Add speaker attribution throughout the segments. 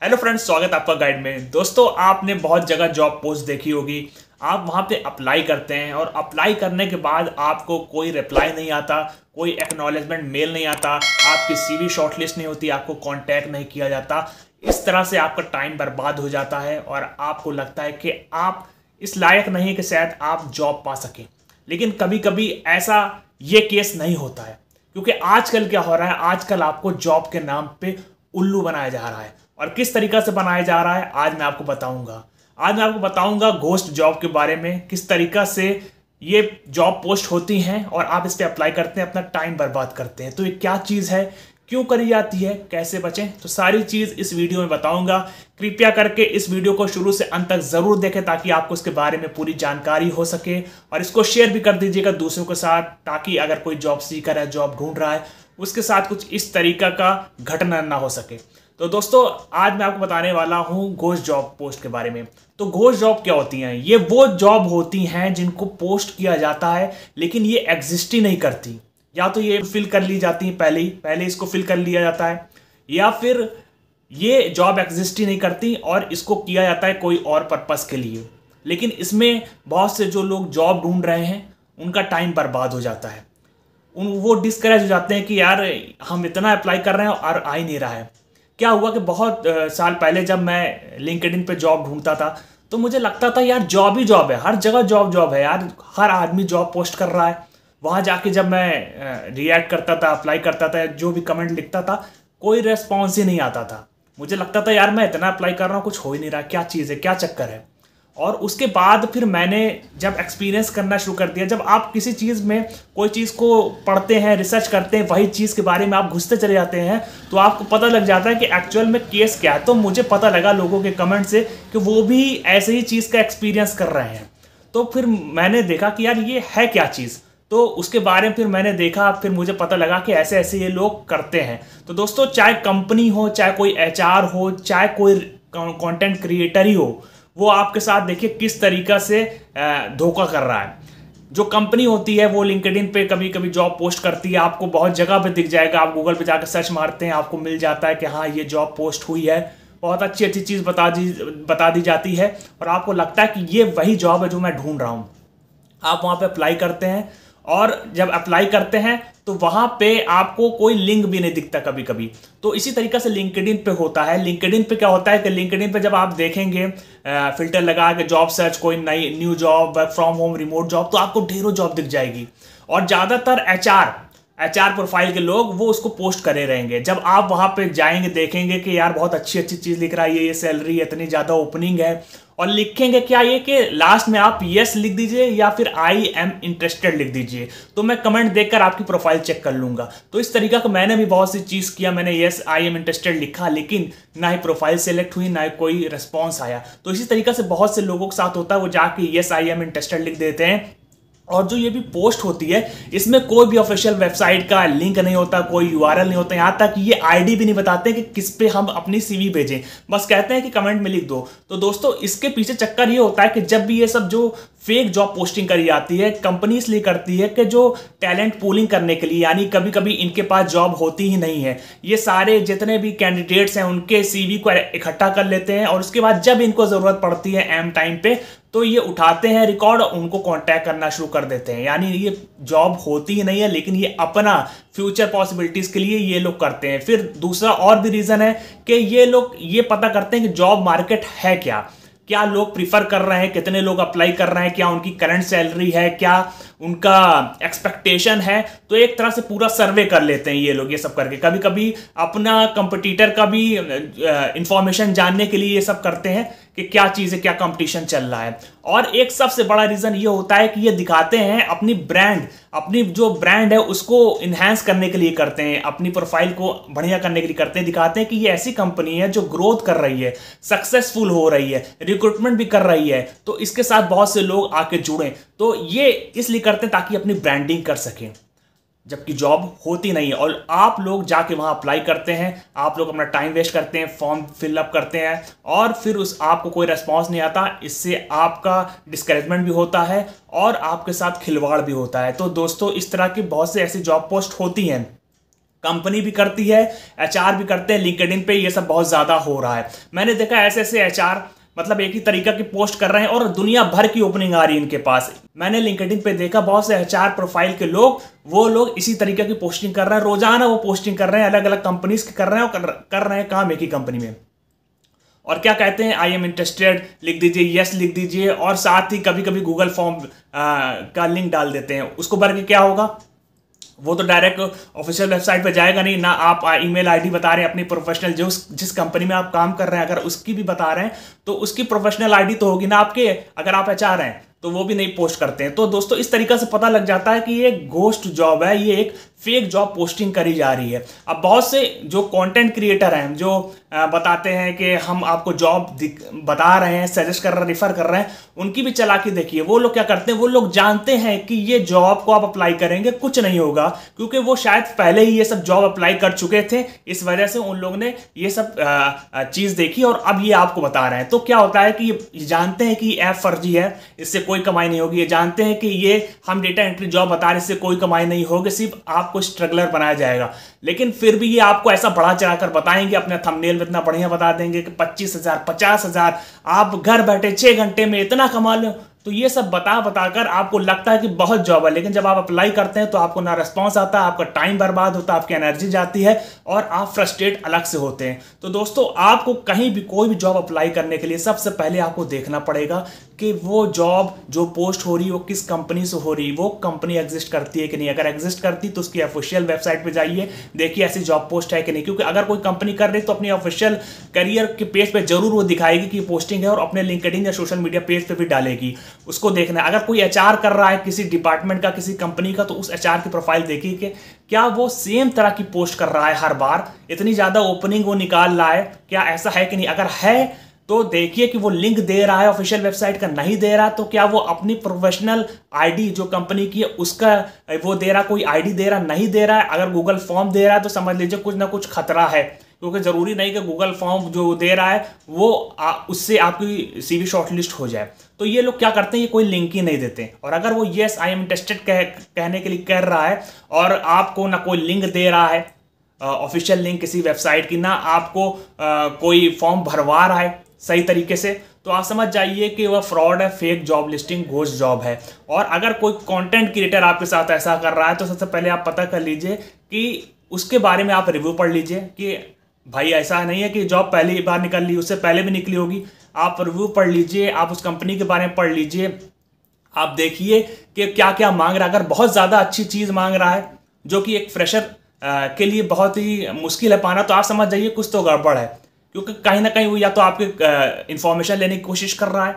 Speaker 1: Hello friends, स्वागत है आपका गाइड में। दोस्तों, आपने बहुत जगह जॉब पोस्ट देखी होगी। आप वहां पे अप्लाई करते हैं और अप्लाई करने के बाद आपको कोई रिप्लाई नहीं आता, कोई एक्नॉलेजमेंट मेल नहीं आता, आपकी सीवी शॉर्टलिस्ट नहीं होती, आपको कांटेक्ट नहीं किया जाता। इस तरह से आपका टाइम बर्बाद हो जाता है और आपको लगता है कि आप इस लायक नहीं कि शायद आप जॉब पा सकें। लेकिन कभी कभी ऐसा ये केस नहीं होता है, क्योंकि आजकल क्या हो रहा है, आजकल आपको जॉब के नाम पे उल्लू बनाया जा रहा है। और किस तरीका से बनाया जा रहा है आज मैं आपको बताऊंगा। आज मैं आपको बताऊंगा घोस्ट जॉब के बारे में, किस तरीका से ये जॉब पोस्ट होती हैं और आप इस पर अप्लाई करते हैं, अपना टाइम बर्बाद करते हैं। तो ये क्या चीज़ है, क्यों करी जाती है, कैसे बचें, तो सारी चीज़ इस वीडियो में बताऊंगा। कृपया करके इस वीडियो को शुरू से अंत तक ज़रूर देखें ताकि आपको इसके बारे में पूरी जानकारी हो सके, और इसको शेयर भी कर दीजिएगा दूसरों के साथ, ताकि अगर कोई जॉब सीकर है, जॉब ढूंढ रहा है, उसके साथ कुछ इस तरीका का घटना ना हो सके। तो दोस्तों, आज मैं आपको बताने वाला हूं घोस्ट जॉब पोस्ट के बारे में। तो घोस्ट जॉब क्या होती हैं? ये वो जॉब होती हैं जिनको पोस्ट किया जाता है लेकिन ये एग्जिस्ट ही नहीं करती। या तो ये फिल कर ली जाती हैं पहले इसको फिल कर लिया जाता है, या फिर ये जॉब एग्जिस्ट ही नहीं करती और इसको किया जाता है कोई और पर्पस के लिए। लेकिन इसमें बहुत से जो लोग जॉब ढूंढ रहे हैं उनका टाइम बर्बाद हो जाता है। वो डिस्करेज हो जाते हैं कि यार हम इतना अप्लाई कर रहे हैं और आ ही नहीं रहा है। क्या हुआ कि बहुत साल पहले जब मैं लिंक्डइन पे जॉब ढूंढता था तो मुझे लगता था यार जॉब ही जॉब है, हर जगह जॉब है यार, हर आदमी जॉब पोस्ट कर रहा है। वहाँ जाके जब मैं रिएक्ट करता था, अप्लाई करता था, जो भी कमेंट लिखता था, कोई रेस्पॉन्स ही नहीं आता था। मुझे लगता था यार मैं इतना अप्लाई कर रहा हूँ, कुछ हो ही नहीं रहा, क्या चीज़ है, क्या चक्कर है। और उसके बाद फिर मैंने जब एक्सपीरियंस करना शुरू कर दिया, जब आप किसी चीज़ में कोई चीज़ को पढ़ते हैं, रिसर्च करते हैं, वही चीज़ के बारे में आप घुसते चले जाते हैं, तो आपको पता लग जाता है कि एक्चुअल में केस क्या है। तो मुझे पता लगा लोगों के कमेंट से कि वो भी ऐसे ही चीज़ का एक्सपीरियंस कर रहे हैं। तो फिर मैंने देखा कि यार ये है क्या चीज़, तो उसके बारे में फिर मैंने देखा, फिर मुझे पता लगा कि ऐसे ऐसे ये लोग करते हैं। तो दोस्तों, चाहे कंपनी हो, चाहे कोई एचआर हो, चाहे कोई कंटेंट क्रिएटर ही हो, वो आपके साथ देखिए किस तरीका से धोखा कर रहा है। जो कंपनी होती है वो लिंक्डइन पे कभी कभी जॉब पोस्ट करती है, आपको बहुत जगह पे दिख जाएगा। आप गूगल पे जाकर सर्च मारते हैं, आपको मिल जाता है कि हाँ ये जॉब पोस्ट हुई है, बहुत अच्छी अच्छी चीज़ बता दी जाती है, और आपको लगता है कि ये वही जॉब है जो मैं ढूंढ रहा हूँ। आप वहाँ पे अप्लाई करते हैं, और जब अप्लाई करते हैं तो वहाँ पे आपको कोई लिंक भी नहीं दिखता कभी कभी। तो इसी तरीका से लिंक्डइन पे होता है। लिंक्डइन पे क्या होता है कि लिंक्डइन पे जब आप देखेंगे फिल्टर लगा के जॉब सर्च, कोई नई new job, work from home, remote job, तो आपको ढेरों जॉब दिख जाएगी। और ज़्यादातर एचआर प्रोफाइल के लोग वो उसको पोस्ट करे रहेंगे। जब आप वहाँ पे जाएंगे देखेंगे कि यार बहुत अच्छी अच्छी चीज़ लिख रहा है, ये सैलरी है, इतनी ज़्यादा ओपनिंग है, और लिखेंगे क्या ये कि लास्ट में आप यस लिख दीजिए या फिर आई एम इंटरेस्टेड लिख दीजिए, तो मैं कमेंट देखकर आपकी प्रोफाइल चेक कर लूंगा। तो इस तरीका का मैंने भी बहुत सी चीज़ किया, मैंने यस आई एम इंटरेस्टेड लिखा, लेकिन ना ही प्रोफाइल सेलेक्ट हुई, ना ही कोई रिस्पॉन्स आया। तो इसी तरीका से बहुत से लोगों के साथ होता है, वो जाके यस आई एम इंटरेस्टेड लिख देते हैं। और जो ये भी पोस्ट होती है इसमें कोई भी ऑफिशियल वेबसाइट का लिंक नहीं होता, कोई यूआरएल नहीं होता, यहाँ तक ये आईडी भी नहीं बताते कि किस पे हम अपनी सीवी भेजें, बस कहते हैं कि कमेंट में लिख दो। तो दोस्तों, इसके पीछे चक्कर ये होता है कि जब भी ये सब जो फेक जॉब पोस्टिंग करी जाती है, कंपनी इसलिए करती है कि जो टैलेंट पूलिंग करने के लिए, यानी कभी कभी इनके पास जॉब होती ही नहीं है, ये सारे जितने भी कैंडिडेट्स हैं उनके सीवी को इकट्ठा कर लेते हैं, और उसके बाद जब इनको जरूरत पड़ती है एम टाइम पे, तो ये उठाते हैं रिकॉर्ड और उनको कांटेक्ट करना शुरू कर देते हैं। यानी ये जॉब होती ही नहीं है, लेकिन ये अपना फ्यूचर पॉसिबिलिटीज के लिए ये लोग करते हैं। फिर दूसरा और भी रीजन है कि ये लोग ये पता करते हैं कि जॉब मार्केट है क्या लोग प्रीफर कर रहे हैं, कितने लोग अप्लाई कर रहे हैं, क्या उनकी करंट सैलरी है, क्या उनका एक्सपेक्टेशन है। तो एक तरह से पूरा सर्वे कर लेते हैं ये लोग, ये सब करके कभी कभी अपना कंपटीटर का भी इंफॉर्मेशन जानने के लिए ये सब करते हैं कि क्या चीज़ है, क्या कंपटीशन चल रहा है। और एक सबसे बड़ा रीज़न ये होता है कि ये दिखाते हैं अपनी ब्रांड, अपनी जो ब्रांड है उसको इन्हांस करने के लिए करते हैं, अपनी प्रोफाइल को बढ़िया करने के लिए करते हैं, दिखाते हैं कि ये ऐसी कंपनी है जो ग्रोथ कर रही है, सक्सेसफुल हो रही है, रिक्रूटमेंट भी कर रही है, तो इसके साथ बहुत से लोग आके जुड़ें। तो ये इसलिए करते हैं ताकि अपनी ब्रांडिंग कर सकें, जबकि जॉब होती नहीं है। और आप लोग जाके वहाँ अप्लाई करते हैं, आप लोग अपना टाइम वेस्ट करते हैं, फॉर्म फिलअप करते हैं, और फिर उस आपको कोई रेस्पॉन्स नहीं आता। इससे आपका डिस्करेजमेंट भी होता है और आपके साथ खिलवाड़ भी होता है। तो दोस्तों, इस तरह की बहुत से ऐसी जॉब पोस्ट होती हैं कंपनी भी करती है, एचआर भी करते हैं। लिंक्डइन पे ये सब बहुत ज़्यादा हो रहा है। मैंने देखा ऐसे ऐसे एचआर मतलब एक ही तरीका की पोस्ट कर रहे हैं और दुनिया भर की ओपनिंग आ रही है इनके पास। मैंने लिंक्डइन पे देखा बहुत से एचआर प्रोफाइल के लोग, वो लोग इसी तरीके की पोस्टिंग कर रहे हैं, रोजाना वो पोस्टिंग कर रहे हैं, अलग अलग कंपनीज की कर रहे हैं और कर रहे हैं काम एक ही कंपनी में। और क्या कहते हैं, आई एम इंटरेस्टेड लिख दीजिए, यस लिख दीजिए, और साथ ही कभी कभी गूगल फॉर्म का लिंक डाल देते हैं। उसको भर के क्या होगा, वो तो डायरेक्ट ऑफिशियल वेबसाइट पे जाएगा नहीं ना। आप ईमेल आईडी बता रहे हैं अपनी प्रोफेशनल, जो जिस कंपनी में आप काम कर रहे हैं अगर उसकी भी बता रहे हैं तो उसकी प्रोफेशनल आईडी तो होगी ना आपके। अगर आप एचआर हैं तो वो भी नहीं पोस्ट करते हैं। तो दोस्तों इस तरीके से पता लग जाता है कि ये घोस्ट जॉब है, ये एक फेक जॉब पोस्टिंग करी जा रही है। अब बहुत से जो कंटेंट क्रिएटर हैं जो बताते हैं कि हम आपको जॉब बता रहे हैं, सजेस्ट कर रहे हैं, रिफर कर रहे हैं, उनकी भी चालाकी देखिए। वो लोग क्या करते हैं, वो लोग जानते हैं कि ये जॉब को आप अप्लाई करेंगे कुछ नहीं होगा, क्योंकि वो शायद पहले ही ये सब जॉब अप्लाई कर चुके थे। इस वजह से उन लोगों ने ये सब चीज़ देखी और अब ये आपको बता रहे हैं। तो क्या होता है कि ये जानते हैं कि ऐप फर्जी है, इससे कोई कमाई नहीं होगी। ये जानते हैं कि ये हम डेटा एंट्री जॉब बता रहे हैं, इससे कोई कमाई नहीं होगी, सिर्फ आपको स्ट्रगलर बनाया जाएगा। लेकिन फिर भी ये आपको ऐसा बढ़ा चढ़ाकर बताएंगे, अपने थंबनेल में इतना बढ़िया बता देंगे कि 25,000 50,000 आप घर बैठे 6 घंटे में इतना कमा लो। तो ये सब बताकर आपको लगता है कि बहुत जॉब है, लेकिन जब आप अप्लाई करते हैं तो आपको ना रिस्पॉन्स आता है, आपका टाइम बर्बाद होता है, आपकी एनर्जी जाती है और आप फ्रस्ट्रेट अलग से होते हैं। तो दोस्तों आपको कहीं भी कोई भी जॉब अप्लाई करने के लिए सबसे पहले आपको देखना पड़ेगा कि वो जॉब जो पोस्ट हो रही है वो किस कंपनी से हो रही है, वो कंपनी एग्जिस्ट करती है कि नहीं। अगर एग्जिस्ट करती तो उसकी ऑफिशियल वेबसाइट पे जाइए, देखिए ऐसी जॉब पोस्ट है कि नहीं। क्योंकि अगर कोई कंपनी कर रही तो अपनी ऑफिशियल करियर के पेज पे जरूर वो दिखाएगी कि पोस्टिंग है और अपने लिंक्डइन या सोशल मीडिया पेज पे भी डालेगी। उसको देखना है। अगर कोई एचआर कर रहा है किसी डिपार्टमेंट का, किसी कंपनी का, तो उस एचआर की प्रोफाइल देखिए कि क्या वो सेम तरह की पोस्ट कर रहा है हर बार, इतनी ज्यादा ओपनिंग वो निकाल रहा है, क्या ऐसा है कि नहीं। अगर है तो देखिए कि वो लिंक दे रहा है ऑफिशियल वेबसाइट का, नहीं दे रहा तो क्या वो अपनी प्रोफेशनल आईडी जो कंपनी की है उसका वो दे रहा, कोई आईडी दे रहा, नहीं दे रहा है। अगर गूगल फॉर्म दे रहा है तो समझ लीजिए कुछ ना कुछ खतरा है, क्योंकि जरूरी नहीं कि गूगल फॉर्म जो दे रहा है वो उससे आपकी सीवी शॉर्टलिस्ट हो जाए। तो ये लोग क्या करते हैं, ये कोई लिंक ही नहीं देते। और अगर वो येस आई एम इंटरेस्टेड कहने के लिए कह रहा है और आपको ना कोई लिंक दे रहा है ऑफिशियल लिंक किसी वेबसाइट की, ना आपको कोई फॉर्म भरवा रहा है सही तरीके से, तो आप समझ जाइए कि वह फ्रॉड है, fake job listing, ghost job है। और अगर कोई कंटेंट क्रिएटर आपके साथ ऐसा कर रहा है तो सबसे पहले आप पता कर लीजिए कि उसके बारे में आप रिव्यू पढ़ लीजिए कि भाई ऐसा नहीं है कि जॉब पहली बार निकल ली, उससे पहले भी निकली होगी। आप रिव्यू पढ़ लीजिए, आप उस कंपनी के बारे में पढ़ लीजिए, आप देखिए कि क्या क्या मांग रहा है। अगर बहुत ज़्यादा अच्छी चीज़ मांग रहा है जो कि एक फ्रेशर के लिए बहुत ही मुश्किल है पाना, तो आप समझ जाइए कुछ तो गड़बड़ है। क्योंकि कहीं ना कहीं वो या तो आपके इंफॉर्मेशन लेने की कोशिश कर रहा है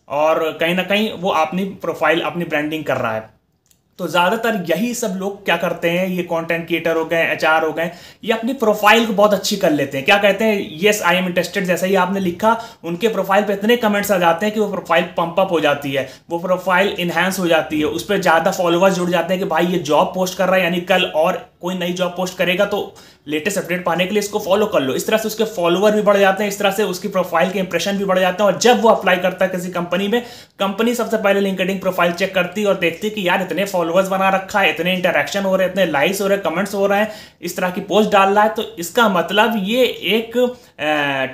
Speaker 1: और कहीं ना कहीं वो अपनी प्रोफाइल, अपनी ब्रांडिंग कर रहा है। तो ज़्यादातर यही सब लोग क्या करते हैं, ये कंटेंट क्रिएटर हो गए, एचआर हो गए, ये अपनी प्रोफाइल को बहुत अच्छी कर लेते हैं। क्या कहते हैं, येस आई एम इंटरेस्टेड जैसा ही आपने लिखा, उनके प्रोफाइल पे इतने कमेंट्स आ जाते हैं कि वो प्रोफाइल पंप अप हो जाती है, वो प्रोफाइल इन्हांस हो जाती है, उस पर ज़्यादा फॉलोअर्स जुड़ जाते हैं कि भाई ये जॉब पोस्ट कर रहा है, यानी कल और कोई नई जॉब पोस्ट करेगा तो लेटेस्ट अपडेट पाने के लिए इसको फॉलो कर लो। इस तरह से उसके फॉलोअर भी बढ़ जाते हैं, इस तरह से उसकी प्रोफाइल के इंप्रेशन भी बढ़ जाते हैं। और जब वो अप्लाई करता है किसी कंपनी में, कंपनी सबसे पहले लिंक्डइन प्रोफाइल चेक करती है और देखती है कि यार इतने फॉलोअर्स बना रखा है, इतने इंटरेक्शन हो रहे हैं, इतने लाइक्स हो रहे हैं, कमेंट्स हो रहे हैं, इस तरह की पोस्ट डाल रहा है, तो इसका मतलब ये एक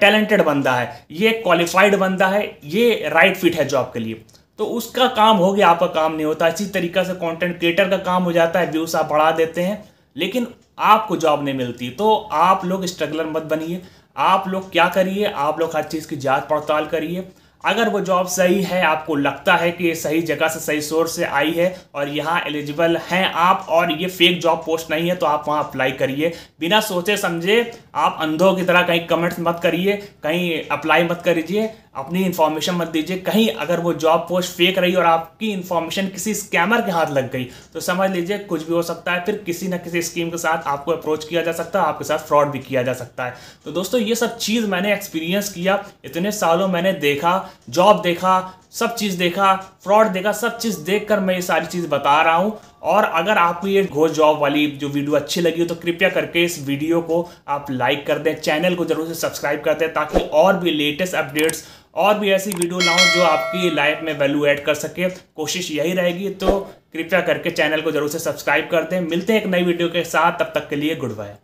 Speaker 1: टैलेंटेड बंदा है, ये क्वालिफाइड बंदा है, ये राइट फिट है जॉब के लिए। तो उसका काम हो गया, आपका काम नहीं होता। इसी तरीके से कंटेंट क्रिएटर का काम हो जाता है, व्यूज आप बढ़ा देते हैं लेकिन आपको जॉब नहीं मिलती। तो आप लोग स्ट्रगलर मत बनिए, आप लोग क्या करिए, आप लोग हर चीज़ की जांच पड़ताल करिए। अगर वो जॉब सही है, आपको लगता है कि ये सही जगह से, सही सोर्स से आई है और यहाँ एलिजिबल हैं आप और ये फेक जॉब पोस्ट नहीं है, तो आप वहाँ अप्लाई करिए बिना सोचे समझे। आप अंधों की तरह कहीं कमेंट्स मत करिए, कहीं अप्लाई मत करिए, अपनी इन्फॉर्मेशन मत दीजिए। कहीं अगर वो जॉब पोस्ट फेक रही और आपकी इन्फॉर्मेशन किसी स्कैमर के हाथ लग गई तो समझ लीजिए कुछ भी हो सकता है। फिर किसी न किसी स्कीम के साथ आपको अप्रोच किया जा सकता है, आपके साथ फ्रॉड भी किया जा सकता है। तो दोस्तों ये सब चीज़ मैंने एक्सपीरियंस किया, इतने सालों मैंने देखा, जॉब देखा, सब चीज़ देखा, फ्रॉड देखा, सब चीज़ देखकर मैं ये सारी चीज़ बता रहा हूँ। और अगर आपको ये घोस्ट जॉब वाली जो वीडियो अच्छी लगी हो तो कृपया करके इस वीडियो को आप लाइक कर दें, चैनल को जरूर से सब्सक्राइब कर दें, ताकि और भी लेटेस्ट अपडेट्स और भी ऐसी वीडियो लाऊं जो आपकी लाइफ में वैल्यू ऐड कर सके। कोशिश यही रहेगी, तो कृपया करके चैनल को जरूर से सब्सक्राइब कर दें। मिलते हैं एक नई वीडियो के साथ, तब तक के लिए गुड बाय।